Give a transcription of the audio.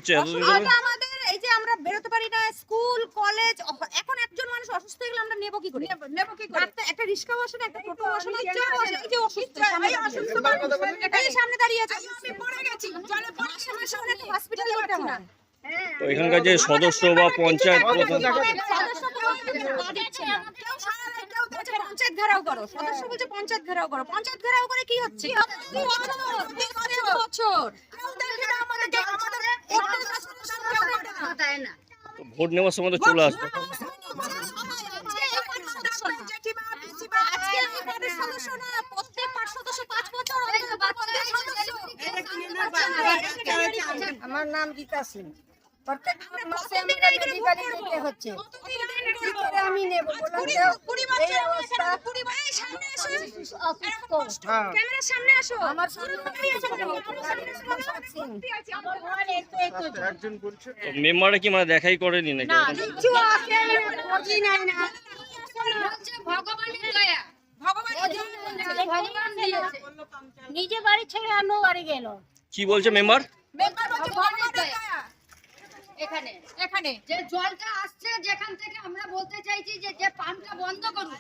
হচ্ছে এতদিন ধরে? অসুবিধা আমাদের এই যে আমরা বেরোতে পারি না, স্কুল কলেজ। এখন একজন মানুষ অসুস্থ হয়ে গেলে আমরা নেব কি করে? নেব কি করে? একটা রিক্সাও আসে না, একটা টোটো আসে না, কেউ আসে না। এই যে অসুস্থ, এই সামনে দাঁড়িয়ে আছে, আমি পড়ে গেছি, জলে পড়ে সামনে তো হসপিটালে যেতে হয়। তো এখানকার যে সদস্য বা পঞ্চায়েত প্রধান সদস্য দিচ্ছে না, কেউ সারা রাত কেউ বলছে পঞ্চায়েত ঘেরাও করো, সদস্য বলছে পঞ্চায়েত ঘেরাও করো। পঞ্চায়েত ঘেরাও করে কি হচ্ছে? 3 বছর কেউ দেখে না আমাদেরকে, আমাদের একটা সদস্য কেউ দেখে না। তো ভোট নেওয়ার সময় তো চলে আসবে। আমার নাম গীতা সিং। প্রত্যেক মাসে আমাকে মেডিকেলে যেতে হচ্ছে। কি করে আমি নেব বলুন তো? এই অবস্থা। ক্যামেরার সামনে আসো। আমার সামনে তো মেম্বারে কি মানে দেখাই করেনি নাকি? না, কিচ্ছু আসে না, খোঁজই নেয় না। ভগবানের দয়া। ভগবান দিয়েছে। নিজে বাড়ি ছেড়ে অন্য বাড়ি গেল। কি বলছে মেম্বার? মেম্বার বলছে ভগবানের দয়া। এখানে যে জলটা আসছে যেখান থেকে আমরা বলতে চাইছি যে পাম্পটা বন্ধ করুন।